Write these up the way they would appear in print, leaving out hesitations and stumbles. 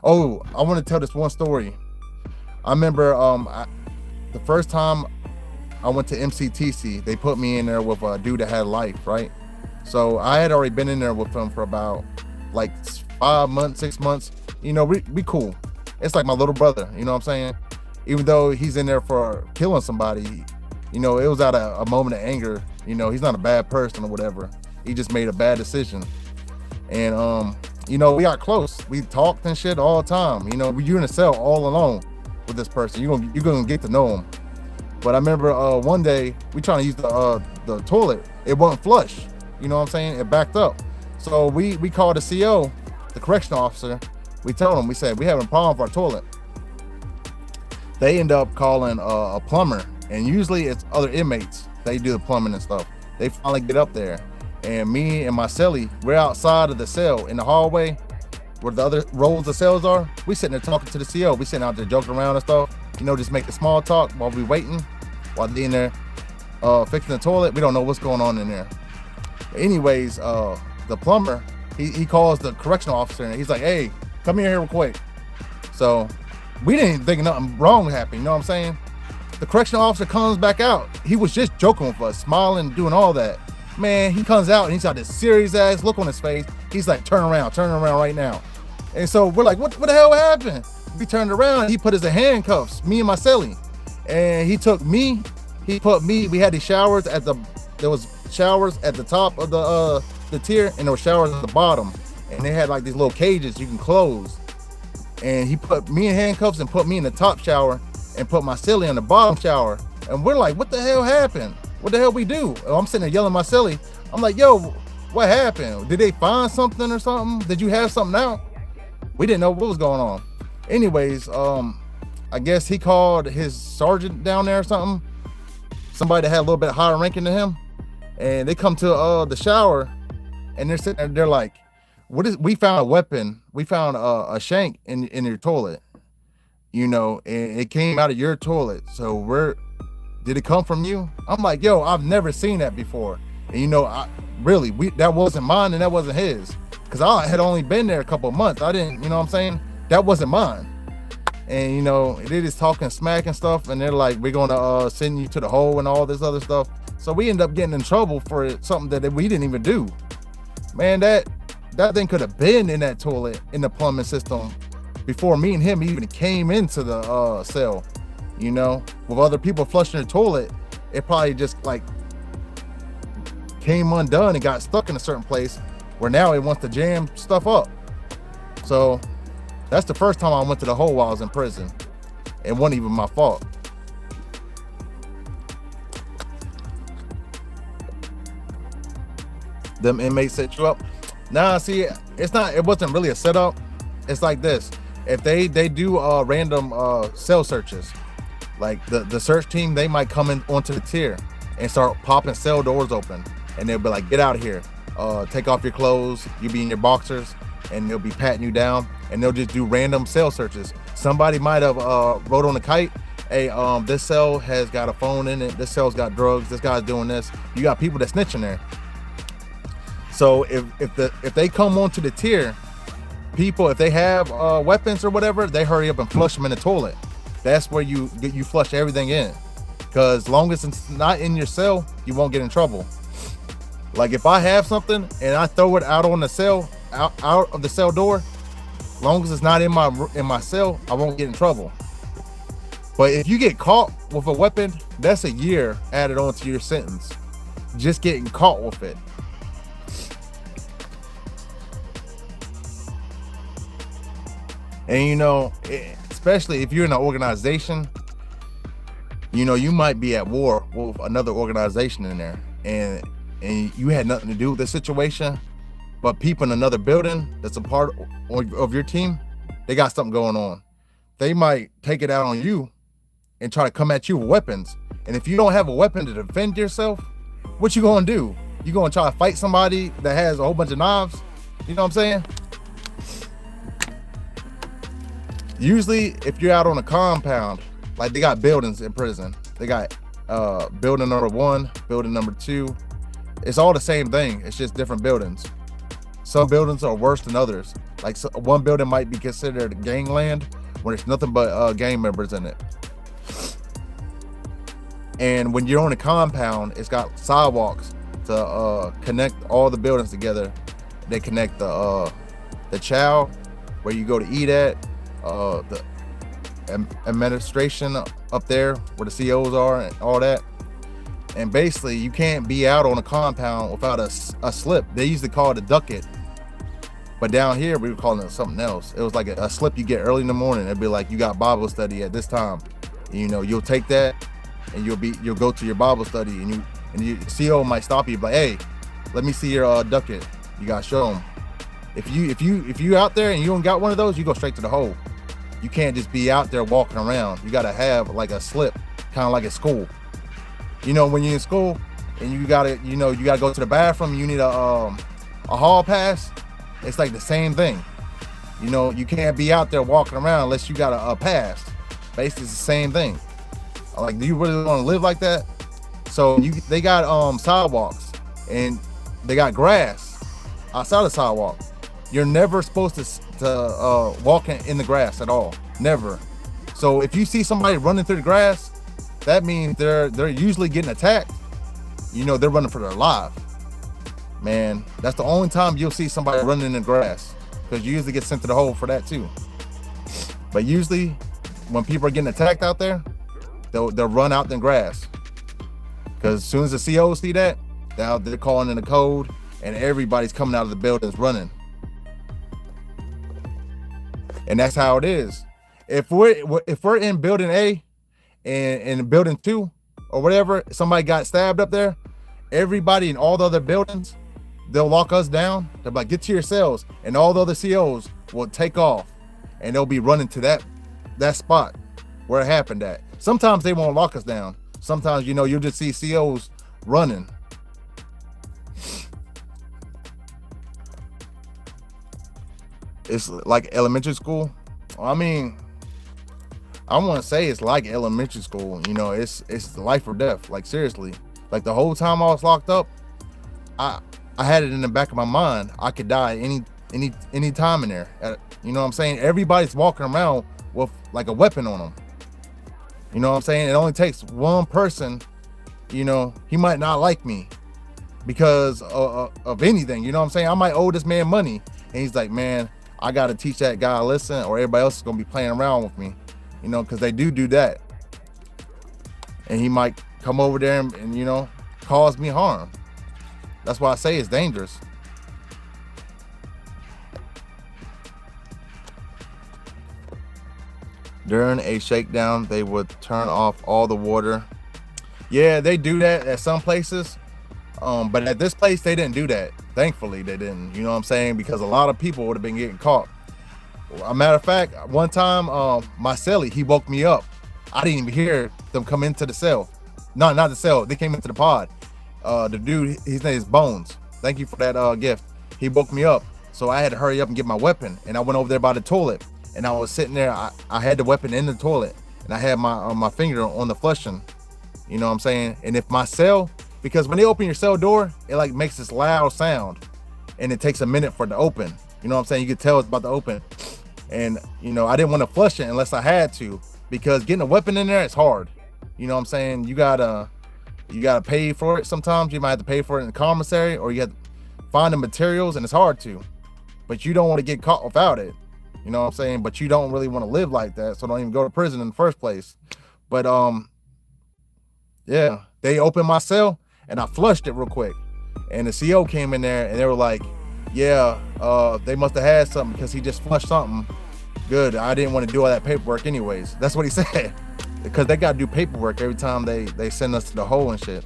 Oh, I want to tell this one story. I remember the first time I went to MCTC, they put me in there with a dude that had life, right? So I had already been in there with him for about like 5 months, 6 months. You know, we cool. It's like my little brother, you know what I'm saying? Even though he's in there for killing somebody, you know, it was out of a moment of anger. You know, he's not a bad person or whatever. He just made a bad decision. And you know, we got close. We talked and shit all the time. You know, you're in a cell all alone with this person. You're gonna get to know him. But I remember one day we trying to use the toilet. It wasn't flush. You know what I'm saying? It backed up. So we called the CO, the correctional officer. We told him, we said, we having a problem with our toilet. They end up calling a plumber, and usually it's other inmates. They do the plumbing and stuff. They finally get up there, and me and my cellie, we're outside of the cell in the hallway where the other rows of cells are. We sitting there talking to the CO. We sitting out there joking around and stuff, you know, just making small talk while we waiting, while they in there fixing the toilet. We don't know what's going on in there. Anyways, the plumber, he calls the correctional officer, and he's like, hey, come here real quick. So we didn't think nothing wrong happened, you know what I'm saying? The correctional officer comes back out. He was just joking with us, smiling, doing all that. Man, he comes out and he's got this serious ass look on his face. He's like, turn around right now. And so we're like, what the hell happened? We turned around, he put us in handcuffs, me and my cellie. And he took me, we had these showers there was showers at the top of the tier, and there were showers at the bottom. And they had like these little cages you can close. And he put me in handcuffs and put me in the top shower and put my cellie in the bottom shower. And we're like, what the hell happened? What the hell we do? And I'm sitting there yelling at my cellie. I'm like, yo, what happened? Did they find something or something? Did you have something out? We didn't know what was going on. Anyways, I guess he called his sergeant down there or something. Somebody that had a little bit higher ranking than him. And they come to the shower, and they're sitting there, they're like, we found a weapon. We found a shank in your toilet, you know, and it came out of your toilet. So did it come from you? I'm like, yo, I've never seen that before. And you know, that wasn't mine and that wasn't his. Cause I had only been there a couple of months. I didn't, you know what I'm saying? That wasn't mine. And you know, they just talking smack and stuff. And they're like, we're gonna send you to the hole and all this other stuff. So we end up getting in trouble for something that we didn't even do. Man, that thing could have been in that toilet in the plumbing system before me and him even came into the cell. You know, with other people flushing the toilet, it probably just like came undone and got stuck in a certain place where now it wants to jam stuff up. So that's the first time I went to the hole while I was in prison. It wasn't even my fault. Them inmates set you up. Nah, see, it wasn't really a setup. It's like this. If they do random cell searches, like the search team, they might come in onto the tier and start popping cell doors open, and they'll be like, get out of here, take off your clothes, you be in your boxers, and they'll be patting you down, and they'll just do random cell searches. Somebody might have wrote on a kite, hey, this cell has got a phone in it, this cell's got drugs, this guy's doing this. You got people that snitching there. So if they come onto the tier, people, if they have weapons or whatever, they hurry up and flush them in the toilet. That's where you flush everything in, because long as it's not in your cell, you won't get in trouble. Like if I have something and I throw it out on the cell, out of the cell door, long as it's not in my cell, I won't get in trouble. But if you get caught with a weapon, that's a year added onto your sentence, just getting caught with it. And you know, especially if you're in an organization, you know, you might be at war with another organization in there, and you had nothing to do with the situation, but people in another building that's a part of your team, they got something going on. They might take it out on you and try to come at you with weapons. And if you don't have a weapon to defend yourself, what you gonna do? You gonna try to fight somebody that has a whole bunch of knives? You know what I'm saying? Usually, if you're out on a compound, like they got buildings in prison, they got building number 1, building number 2. It's all the same thing. It's just different buildings. Some buildings are worse than others. Like one building might be considered gangland when there's nothing but gang members in it. And when you're on a compound, it's got sidewalks to connect all the buildings together. They connect the Chow, where you go to eat at, the administration up there where the COs are and all that. And basically you can't be out on a compound without a slip. They used to call it a ducat, but down here we were calling it something else. It was like a slip you get early in the morning. It'd be like, you got Bible study at this time, and, you know, you'll take that and you'll go to your Bible study, and your CO might stop you, like, hey, let me see your ducat. You gotta show them. If you out there and you don't got one of those, you go straight to the hole. You can't just be out there walking around. You gotta have like a slip, kind of like at school. You know, when you're in school and you gotta go to the bathroom, you need a hall pass. It's like the same thing. You know, you can't be out there walking around unless you got a pass. Basically, it's the same thing. Like, do you really want to live like that? So they got sidewalks, and they got grass outside the sidewalk. You're never supposed to walk in the grass at all. Never. So if you see somebody running through the grass, that means they're usually getting attacked. You know, they're running for their life. Man, that's the only time you'll see somebody running in the grass, because you usually get sent to the hole for that too. But usually when people are getting attacked out there, they'll run out in the grass, because as soon as the COs see that, they're calling in the code, and everybody's coming out of the buildings running. And that's how it is. If we're in building A and in building 2 or whatever, somebody got stabbed up there, everybody in all the other buildings, they'll lock us down. They'll be like, get to your cells, and all the other COs will take off, and they'll be running to that spot where it happened at. Sometimes they won't lock us down. Sometimes, you know, you'll just see COs running. It's like elementary school. I mean, I want to say it's like elementary school. You know, it's life or death. Like, seriously. Like, the whole time I was locked up, I had it in the back of my mind. I could die any time in there. You know what I'm saying? Everybody's walking around with like a weapon on them. You know what I'm saying? It only takes one person, you know, he might not like me because of anything. You know what I'm saying? I might owe this man money, and he's like, man, I got to teach that guy a lesson, or everybody else is going to be playing around with me, you know, because they do that. And he might come over there and, you know, cause me harm. That's why I say it's dangerous. During a shakedown, they would turn off all the water. Yeah, they do that at some places. But at this place, they didn't do that. Thankfully, they didn't. You know what I'm saying? Because a lot of people would have been getting caught. A matter of fact, one time, my cellie, he woke me up. I didn't even hear them come into the cell. No, not the cell. They came into the pod. The dude, his name is Bones. Thank you for that gift. He woke me up. So I had to hurry up and get my weapon. And I went over there by the toilet. And I was sitting there. I had the weapon in the toilet. And I had my finger on the flushing. You know what I'm saying? And if my cell, because when they open your cell door, it like makes this loud sound. And it takes a minute for it to open. You know what I'm saying? You could tell it's about to open. And, you know, I didn't want to flush it unless I had to. Because getting a weapon in there is hard. You know what I'm saying? You gotta pay for it. Sometimes you might have to pay for it in the commissary, or you have to find the materials, and it's hard to. But you don't want to get caught without it. You know what I'm saying? But you don't really want to live like that, so don't even go to prison in the first place. But yeah, they opened my cell and I flushed it real quick. And the CO came in there and they were like, yeah, they must have had something because he just flushed something. Good. I didn't want to do all that paperwork anyways. That's what he said. Because they got to do paperwork every time they send us to the hole and shit.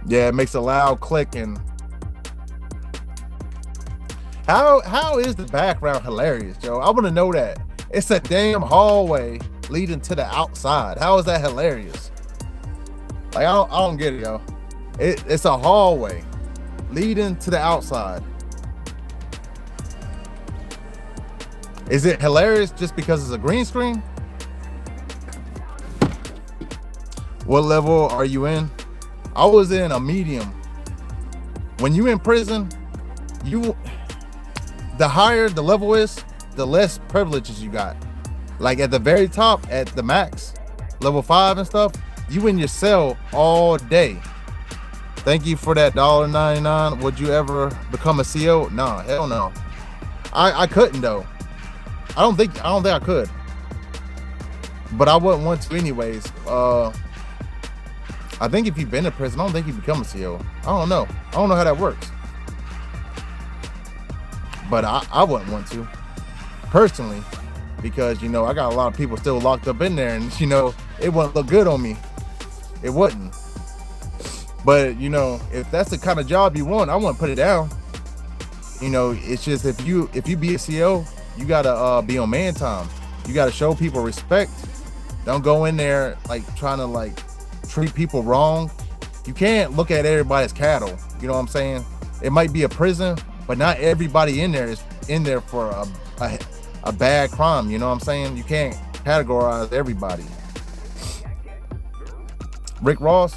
Yeah, it makes a loud click. And how is the background hilarious, Joe? I want to know that. It's a damn hallway leading to the outside. How is that hilarious? Like, I don't get it, yo. It's a hallway leading to the outside. Is it hilarious just because it's a green screen? What level are you in? I was in a medium. When you in prison, you the higher the level is, the less privileges you got. Like at the very top, at the max, level 5 and stuff, you in your cell all day. Thank you for that $1.99. Would you ever become a CO? No, hell no. I couldn't though. I don't think I could. But I wouldn't want to anyways. I think if you've been in prison, I don't think you become a CO. I don't know how that works. But I wouldn't want to, personally, because, you know, I got a lot of people still locked up in there, and, you know, it wouldn't look good on me. It wouldn't. But, you know, if that's the kind of job you want, I wouldn't put it down. You know, it's just if you be a CO, you gotta be on man time. You gotta show people respect. Don't go in there like trying to like treat people wrong. You can't look at everybody as cattle. You know what I'm saying? It might be a prison, but not everybody in there is in there for a bad crime. You know what I'm saying? You can't categorize everybody. Rick Ross,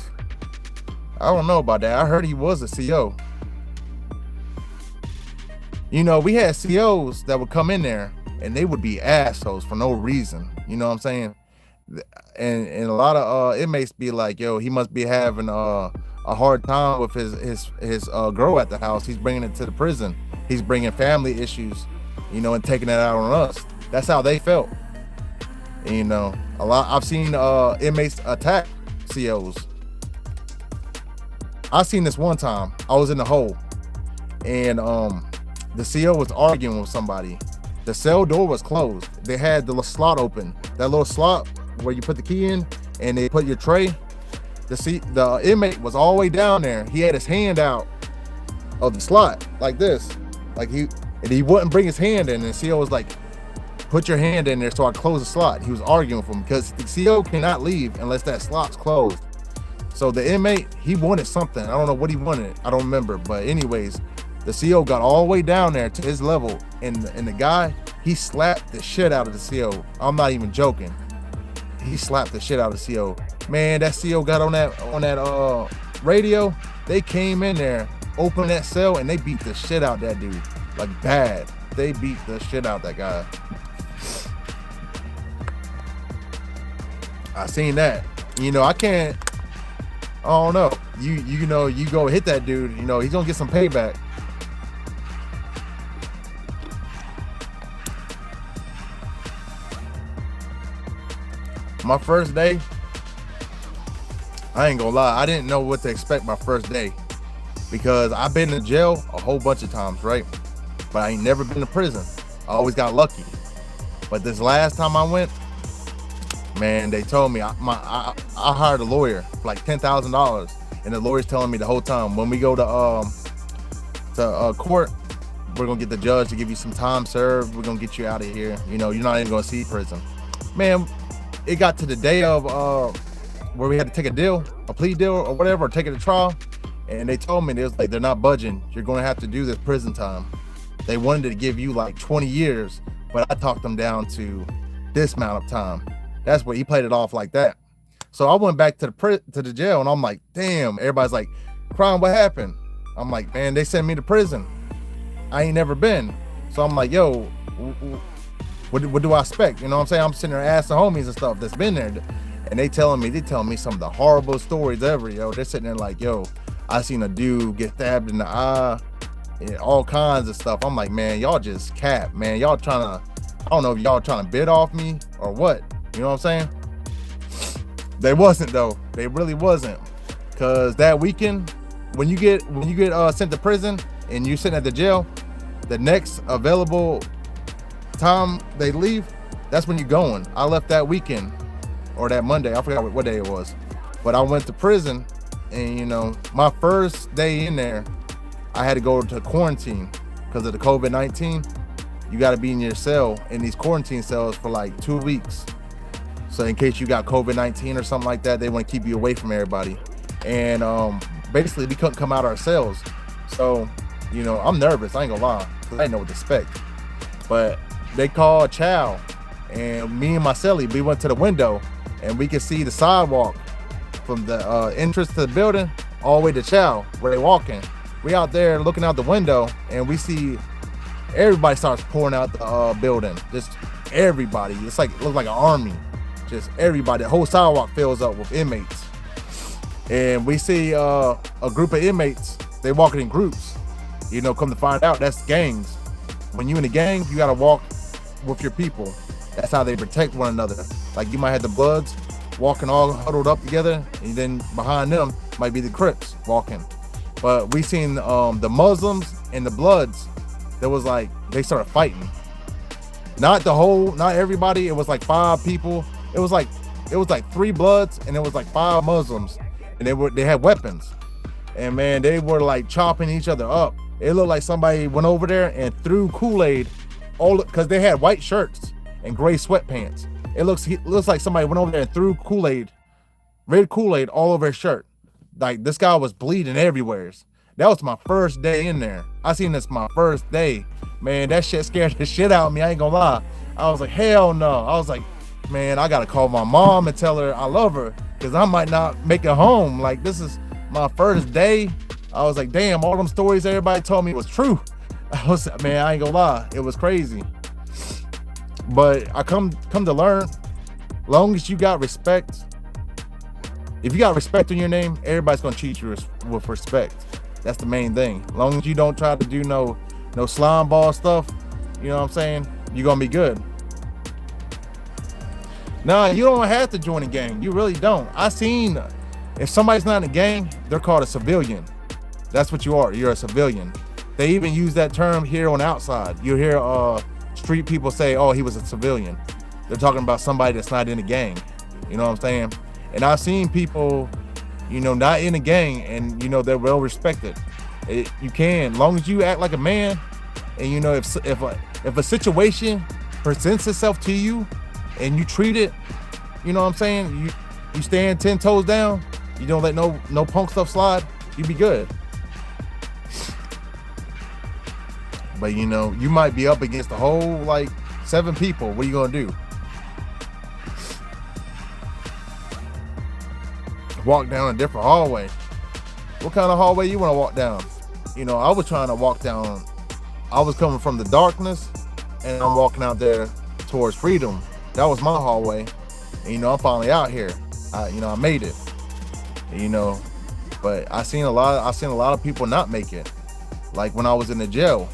I don't know about that. I heard he was a CO. You know, we had COs that would come in there and they would be assholes for no reason. You know what I'm saying? And a lot of inmates be like, yo, he must be having a hard time with his girl at the house. He's bringing it to the prison. He's bringing family issues, you know, and taking it out on us. That's how they felt. And, you know, I've seen inmates attack COs. I seen this one time. I was in the hole, and the CO was arguing with somebody. The cell door was closed. They had the little slot open. That little slot where you put the key in and they put your tray. The inmate was all the way down there. He had his hand out of the slot like this. Like he wouldn't bring his hand in, and the CO was like, put your hand in there so I close the slot. He was arguing with him because the CO cannot leave unless that slot's closed. So the inmate, he wanted something. I don't know what he wanted. I don't remember. But anyways, the CO got all the way down there to his level, and the guy, he slapped the shit out of the CO. I'm not even joking. He slapped the shit out of the CO. Man, that CO got on that radio. They came in there, opened that cell, and they beat the shit out that dude. Like bad. They beat the shit out that guy. I seen that. You know, I don't know. You know, you go hit that dude, you know, he's gonna get some payback. My first day, I ain't gonna lie, I didn't know what to expect my first day, because I've been in jail a whole bunch of times, right? But I ain't never been to prison. I always got lucky. But this last time I went, man, they told me I hired a lawyer for like $10,000, and the lawyer's telling me the whole time, when we go to court, we're gonna get the judge to give you some time served. We're gonna get you out of here. You know, you're not even gonna see prison. Man, it got to the day of where we had to take a plea deal or whatever, or take it to trial, and they told me, they're not budging. You're gonna have to do this prison time. They wanted to give you like 20 years, but I talked them down to this amount of time. That's what he played it off like that. So I went back to the jail, and I'm like, damn. Everybody's like, Crown, what happened? I'm like, man, they sent me to prison. I ain't never been. So I'm like, yo, what do I expect? You know what I'm saying? I'm sitting there asking homies and stuff that's been there, and they telling me some of the horrible stories ever, yo. They're sitting there like, yo, I seen a dude get stabbed in the eye and all kinds of stuff. I'm like, man, y'all just cap, man. Y'all trying to, I don't know if y'all trying to bid off me or what. You know what I'm saying? They wasn't though. They really wasn't. Cause that weekend, when you get sent to prison and you're sitting at the jail, the next available time they leave, that's when you're going. I left that weekend or that Monday. I forgot what day it was. But I went to prison, and you know, my first day in there, I had to go to quarantine because of the COVID-19. You got to be in your cell in these quarantine cells for like 2 weeks. So in case you got COVID-19 or something like that, they want to keep you away from everybody. And basically we couldn't come out our cells. So, you know, I'm nervous, I ain't gonna lie, because I didn't know what to expect. But they called Chow, and me and my cellie, we went to the window, and we could see the sidewalk from the entrance to the building all the way to Chow, where they walking. We out there looking out the window, and we see Everybody starts pouring out the building. Just everybody. It's like, it looks like an army. Just everybody. The whole sidewalk fills up with inmates. And we see a group of inmates. They walking in groups. You know, come to find out, that's gangs. When you in a gang, you gotta walk with your people. That's how they protect one another. Like, you might have the Bloods walking all huddled up together, and then behind them might be the Crips walking. But we seen the Muslims and the Bloods. There was like, they started fighting. Not everybody. It was like 5 people. It was like 3 Bloods and it was like 5 Muslims, and they had weapons. And man, they were like chopping each other up. It looked like somebody went over there and threw Kool-Aid, because they had white shirts and gray sweatpants. It looks like somebody went over there and threw Kool-Aid, red Kool-Aid, all over his shirt. Like, this guy was bleeding everywhere. That was my first day in there. I seen this my first day. Man, that shit scared the shit out of me. I ain't gonna lie. I was like, hell no. I was like, man, I gotta call my mom and tell her I love her, because I might not make it home. Like, this is my first day. I was like, damn, all them stories everybody told me was true. Man, I ain't gonna lie. It was crazy. But I come to learn, long as you got respect, if you got respect in your name, everybody's gonna treat you with respect. That's the main thing. As long as you don't try to do no slime ball stuff, you know what I'm saying, you're gonna be good. Nah, you don't have to join a gang. You really don't. I seen, if somebody's not in a gang, they're called a civilian. That's what you are. You're a civilian. They even use that term here on the outside. You hear street people say, oh, he was a civilian. They're talking about somebody that's not in a gang. You know what I'm saying? And I've seen people, you know, not in a gang, and you know, they're well respected. You can, long as you act like a man, and you know, if a situation presents itself to you and you treat it, you know what I'm saying, you stand 10 toes down, you don't let no punk stuff slide, you be good. But you know, you might be up against a whole like 7 people. What are you gonna do? Walk down a different hallway. What kind of hallway you want to walk down? You know, I was trying to walk down, I was coming from the darkness and I'm walking out there towards freedom. That was my hallway. And you know, I'm finally out here. I made it. And, you know, but I seen a lot of people not make it. Like when I was in the jail,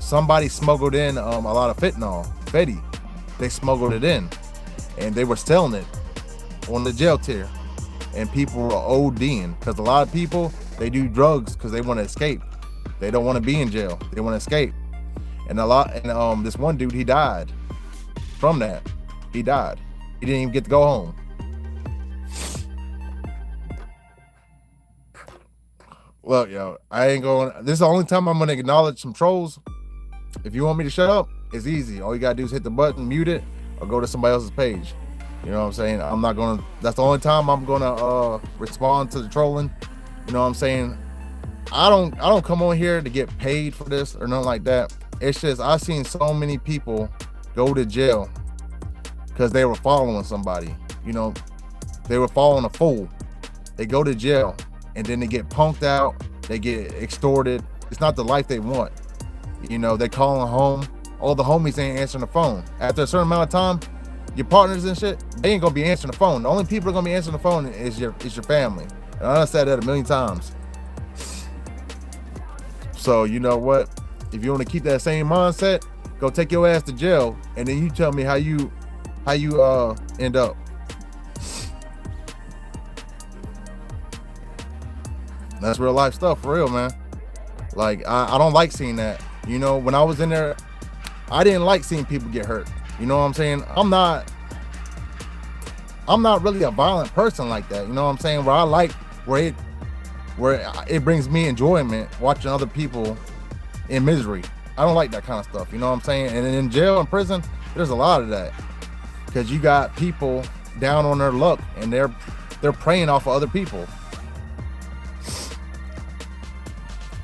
somebody smuggled in a lot of fentanyl, Fetty. They smuggled it in and they were selling it on the jail tier. And people were ODing, because a lot of people, they do drugs because they want to escape. They don't want to be in jail. They want to escape. And this one dude, he died from that. He died. He didn't even get to go home. Look, yo, this is the only time I'm going to acknowledge some trolls. If you want me to shut up, it's easy. All you got to do is hit the button, mute it, or go to somebody else's page. You know what I'm saying? That's the only time I'm gonna respond to the trolling. You know what I'm saying? I don't come on here to get paid for this or nothing like that. It's just, I've seen so many people go to jail because they were following somebody. You know, they were following a fool. They go to jail and then they get punked out, they get extorted. It's not the life they want. You know, they calling home. All the homies ain't answering the phone. After a certain amount of time, your partners and shit, they ain't gonna be answering the phone. The only people that are gonna be answering the phone is your family. And I done said that a million times. So you know what? If you want to keep that same mindset, go take your ass to jail, and then you tell me how you end up. That's real life stuff for real, man. Like I don't like seeing that. You know, when I was in there, I didn't like seeing people get hurt. You know what I'm saying? I'm not really a violent person like that. You know what I'm saying? Where it brings me enjoyment watching other people in misery. I don't like that kind of stuff. You know what I'm saying? And in jail and prison, there's a lot of that, because you got people down on their luck and they're preying off of other people.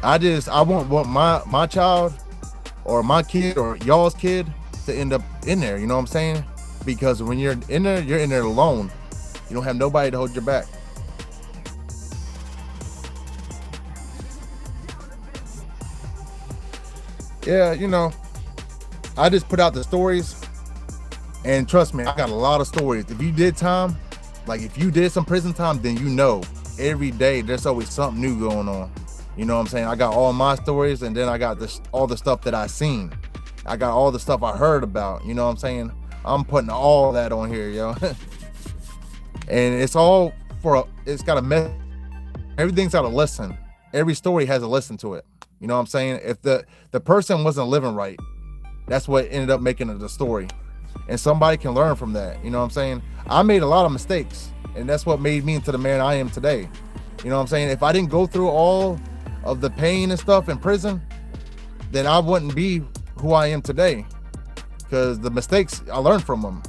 I want my child or my kid or y'all's kid to end up in there, you know what I'm saying? Because when you're in there alone. You don't have nobody to hold your back. Yeah, you know, I just put out the stories, and trust me, I got a lot of stories. If you did time, like if you did some prison time, then you know every day there's always something new going on. You know what I'm saying? I got all my stories, and then I got all the stuff that I seen. I got all the stuff I heard about. You know what I'm saying? I'm putting all that on here, yo. And it's all it's got a mess. Everything's got a lesson. Every story has a lesson to it. You know what I'm saying? If the person wasn't living right, that's what ended up making it a story. And somebody can learn from that. You know what I'm saying? I made a lot of mistakes, and that's what made me into the man I am today. You know what I'm saying? If I didn't go through all of the pain and stuff in prison, then I wouldn't be who I am today, because the mistakes I learned from them.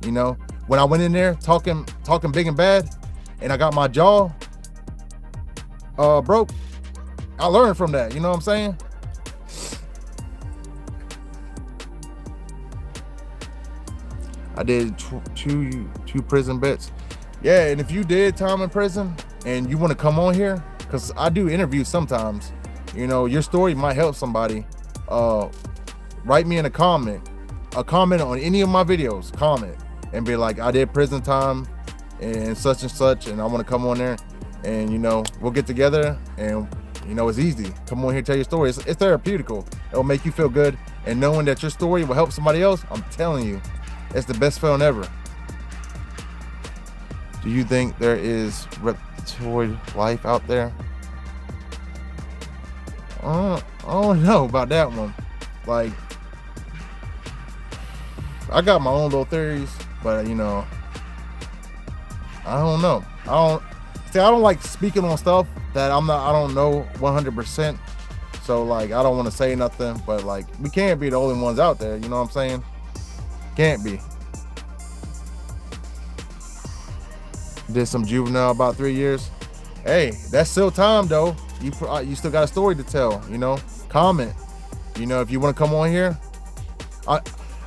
You know, when I went in there talking big and bad, and I got my jaw broke, I learned from that. You know what I'm saying? I did two prison bits. Yeah, and if you did time in prison and you want to come on here, because I do interviews sometimes, you know, your story might help somebody. Write me in a comment on any of my videos, comment, and be like, I did prison time and such, and I want to come on there, and you know, we'll get together, and you know, it's easy. Come on here, tell your story. It's therapeutical. It'll make you feel good, and knowing that your story will help somebody else, I'm telling you, it's the best feeling ever. Do you think there is reptoid life out there? I don't know about that one. Like, I got my own little theories, but you know, I don't know. I don't like speaking on stuff that I don't know 100%. So like, I don't want to say nothing, but like, we can't be the only ones out there. You know what I'm saying? Can't be. Did some juvenile about 3 years. Hey, that's still time though. You still got a story to tell. You know, comment. You know, if you want to come on here. I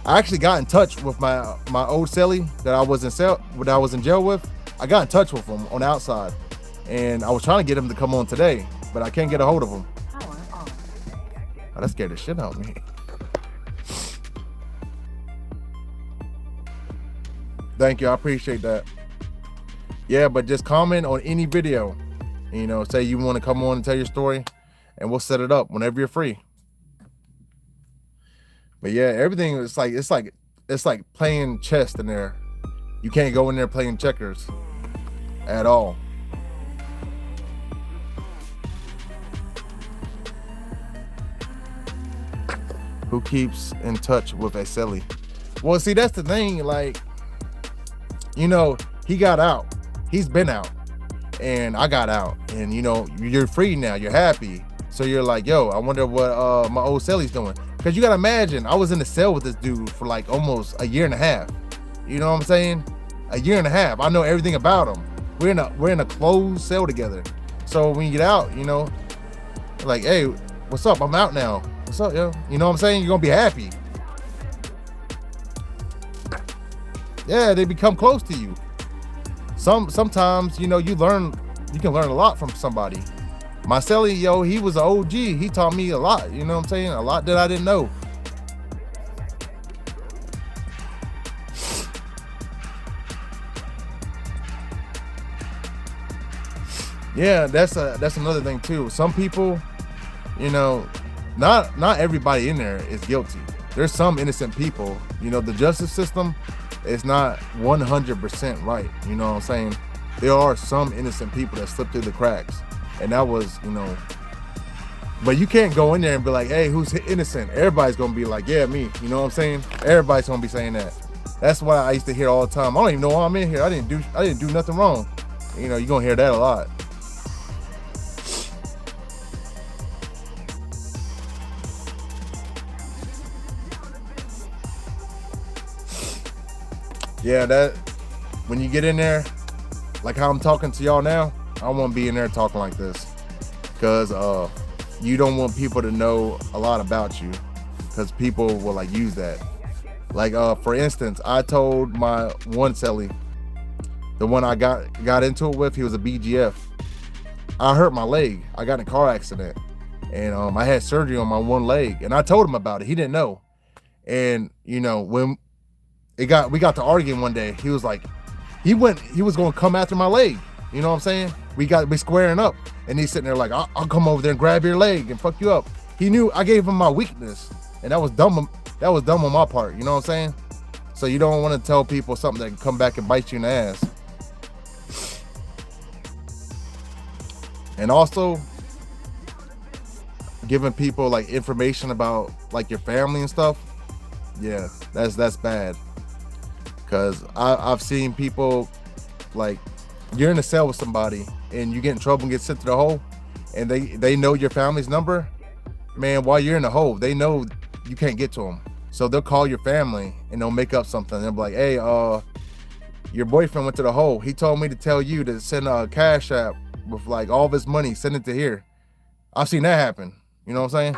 actually got in touch with my old cellie that I was in jail with. I got in touch with him on the outside, and I was trying to get him to come on today, but I can't get a hold of him. Oh, that scared the shit out of me. Thank you, I appreciate that. Yeah, but just comment on any video. You know, say you want to come on and tell your story, and we'll set it up whenever you're free. But yeah, everything is like it's like playing chess in there. You can't go in there playing checkers at all. Who keeps in touch with a cellie? Well, see, that's the thing. Like, you know, he got out. He's been out, and I got out, and you know, you're free now. You're happy, so you're like, yo, I wonder what my old cellie's doing. Because you gotta imagine, I was in the cell with this dude for like almost a year and a half. You know what I'm saying? A year and a half. I know everything about him. We're in a closed cell together. So when you get out, you know, like, hey, what's up? I'm out now. What's up, yo? You know what I'm saying? You're gonna be happy. Yeah, they become close to you. Sometimes, you know, you can learn a lot from somebody. My cellie, yo, he was an OG. He taught me a lot, you know what I'm saying? A lot that I didn't know. Yeah, that's another thing too. Some people, you know, not everybody in there is guilty. There's some innocent people. You know, the justice system is not 100% right. You know what I'm saying? There are some innocent people that slip through the cracks. And that was, you know, but you can't go in there and be like, hey, who's innocent? Everybody's gonna be like, yeah, me. You know what I'm saying? Everybody's gonna be saying that. That's what I used to hear all the time. I don't even know why I'm in here. I didn't do nothing wrong. You know, you're gonna hear that a lot. Yeah, that when you get in there, like how I'm talking to y'all now, I don't want to be in there talking like this, because you don't want people to know a lot about you, because people will like use that. Like for instance, I told my one cellie, the one I got into it with, he was a BGF. I hurt my leg. I got in a car accident, and I had surgery on my one leg, and I told him about it. He didn't know. And you know, when we got to arguing one day, he was like, he was gonna come after my leg. You know what I'm saying? We squaring up, and he's sitting there like, I'll come over there and grab your leg and fuck you up. He knew I gave him my weakness, and that was dumb. That was dumb on my part. You know what I'm saying? So you don't want to tell people something that can come back and bite you in the ass. And also giving people like information about like your family and stuff. Yeah, that's bad. Cause I've seen people, like, you're in a cell with somebody and you get in trouble and get sent to the hole, and they know your family's number. Man, while you're in the hole, they know you can't get to them. So they'll call your family and they'll make up something. They'll be like, hey, your boyfriend went to the hole. He told me to tell you to send a cash app with like all of his money, send it to here. I've seen that happen. You know what I'm saying?